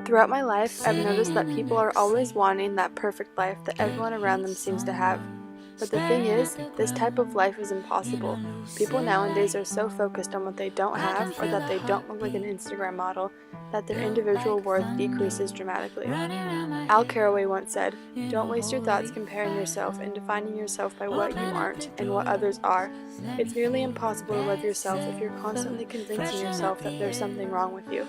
Throughout my life, I've noticed that people are always wanting that perfect life that everyone around them seems to have. But the thing is, this type of life is impossible. People nowadays are so focused on what they don't have or that they don't look like an Instagram model that their individual worth decreases dramatically. Al Caraway once said, "Don't waste your thoughts comparing yourself and defining yourself by what you aren't and what others are. It's nearly impossible to love yourself if you're constantly convincing yourself that there's something wrong with you."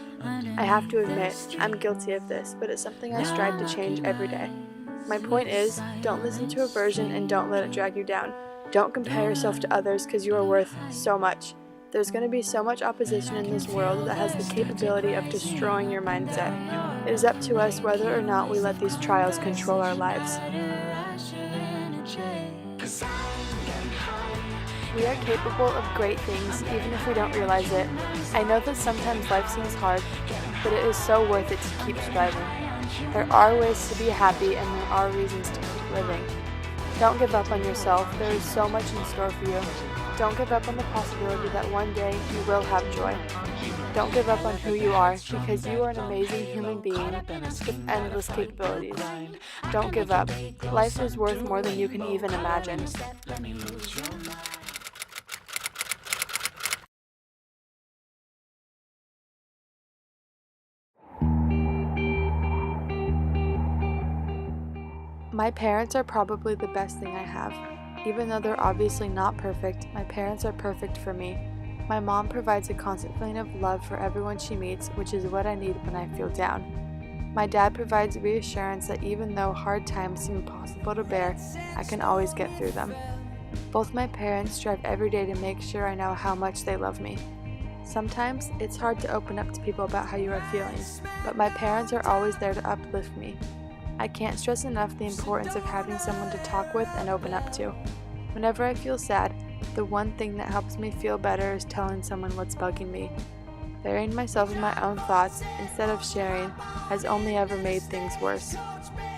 I have to admit, I'm guilty of this, but it's something I strive to change every day. My point is, don't listen to aversion and don't let it drag you down. Don't compare yourself to others because you are worth so much. There's going to be so much opposition in this world that has the capability of destroying your mindset. It is up to us whether or not we let these trials control our lives. We are capable of great things even if we don't realize it. I know that sometimes life seems hard, but it is so worth it to keep striving. There are ways to be happy and there are reasons to keep living. Don't give up on yourself. There is so much in store for you. Don't give up on the possibility that one day you will have joy. Don't give up on who you are because you are an amazing human being with endless capabilities. Don't give up. Life is worth more than you can even imagine. My parents are probably the best thing I have. Even though they're obviously not perfect, my parents are perfect for me. My mom provides a constant feeling of love for everyone she meets, which is what I need when I feel down. My dad provides reassurance that even though hard times seem impossible to bear, I can always get through them. Both my parents strive every day to make sure I know how much they love me. Sometimes it's hard to open up to people about how you are feeling, but my parents are always there to uplift me. I can't stress enough the importance of having someone to talk with and open up to. Whenever I feel sad, the one thing that helps me feel better is telling someone what's bugging me. Burying myself in my own thoughts instead of sharing has only ever made things worse.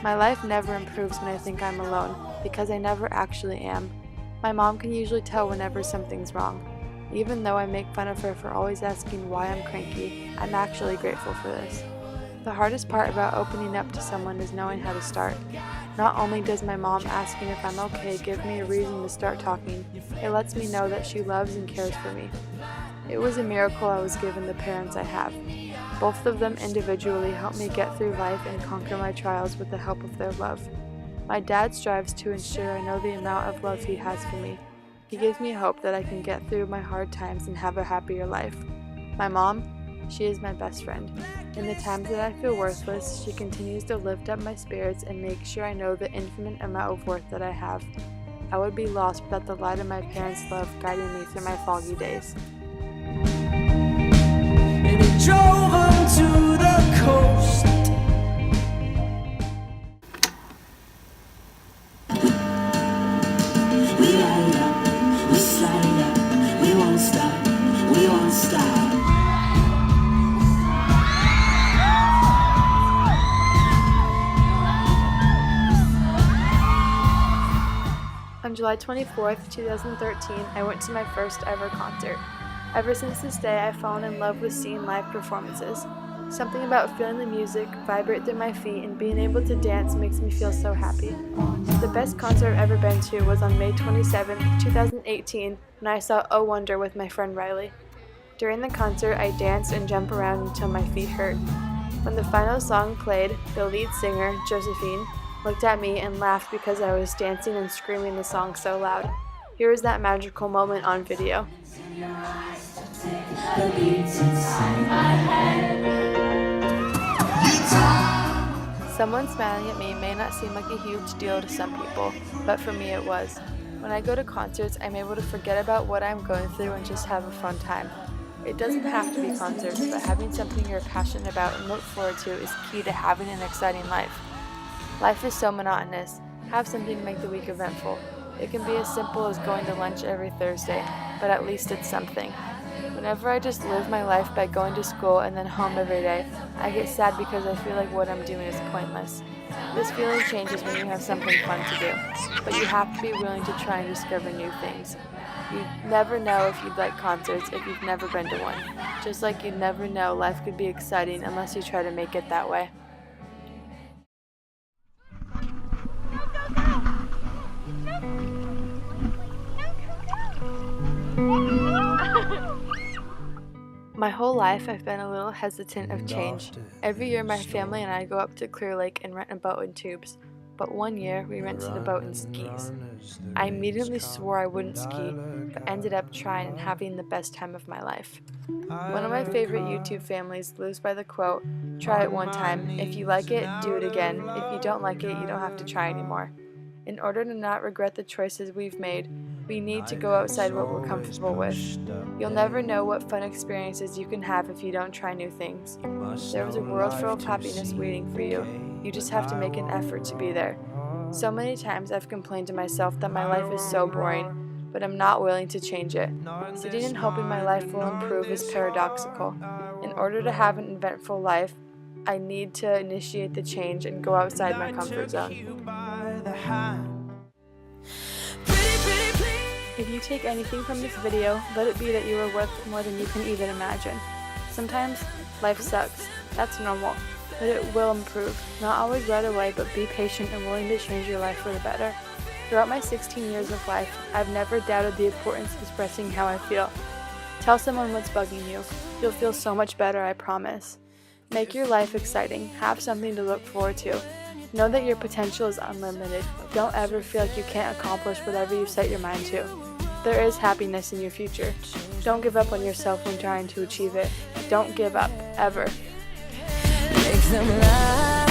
My life never improves when I think I'm alone, because I never actually am. My mom can usually tell whenever something's wrong. Even though I make fun of her for always asking why I'm cranky, I'm actually grateful for this. The hardest part about opening up to someone is knowing how to start. Not only does my mom asking if I'm okay give me a reason to start talking, it lets me know that she loves and cares for me. It was a miracle I was given the parents I have. Both of them individually helped me get through life and conquer my trials with the help of their love. My dad strives to ensure I know the amount of love he has for me. He gives me hope that I can get through my hard times and have a happier life. My mom, she is my best friend. In the times that I feel worthless, she continues to lift up my spirits and make sure I know the infinite amount of worth that I have. I would be lost without the light of my parents' love guiding me through my foggy days. And it drove on to the coast. We light up, we slide up, we won't stop, we won't stop. On July 24th, 2013, I went to my first ever concert. Ever since this day, I've fallen in love with seeing live performances. Something about feeling the music vibrate through my feet and being able to dance makes me feel so happy. The best concert I've ever been to was on May 27th, 2018, when I saw Oh Wonder with my friend Riley. During the concert, I danced and jumped around until my feet hurt. When the final song played, the lead singer, Josephine, looked at me and laughed because I was dancing and screaming the song so loud. Here is that magical moment on video. Someone smiling at me may not seem like a huge deal to some people, but for me it was. When I go to concerts, I'm able to forget about what I'm going through and just have a fun time. It doesn't have to be concerts, but having something you're passionate about and look forward to is key to having an exciting life. Life is so monotonous. Have something to make the week eventful. It can be as simple as going to lunch every Thursday, but at least it's something. Whenever I just live my life by going to school and then home every day, I get sad because I feel like what I'm doing is pointless. This feeling changes when you have something fun to do, but you have to be willing to try and discover new things. You never know if you'd like concerts if you've never been to one. Just like you'd never know life could be exciting unless you try to make it that way. My whole life I've been a little hesitant of change. Every year my family and I go up to Clear Lake and rent a boat in tubes. But one year we rented a boat and skis. I immediately swore I wouldn't ski, but ended up trying and having the best time of my life. One of my favorite YouTube families lives by the quote, "Try it one time. If you like it, do it again. If you don't like it, you don't have to try anymore." In order to not regret the choices we've made, we need to go outside what we're comfortable with. You'll never know what fun experiences you can have if you don't try new things. There is a world full of happiness waiting for you. You just have to make an effort to be there. So many times I've complained to myself that my life is so boring, but I'm not willing to change it. Sitting and hoping my life will improve is paradoxical. In order to have an eventful life, I need to initiate the change and go outside my comfort zone. If you take anything from this video, let it be that you are worth more than you can even imagine. Sometimes life sucks. That's normal. But it will improve. Not always right away, but be patient and willing to change your life for the better. Throughout my 16 years of life, I've never doubted the importance of expressing how I feel. Tell someone what's bugging you. You'll feel so much better, I promise. Make your life exciting. Have something to look forward to. Know that your potential is unlimited. Don't ever feel like you can't accomplish whatever you set your mind to. There is happiness in your future. Don't give up on yourself when trying to achieve it. Don't give up, ever. Make them lie.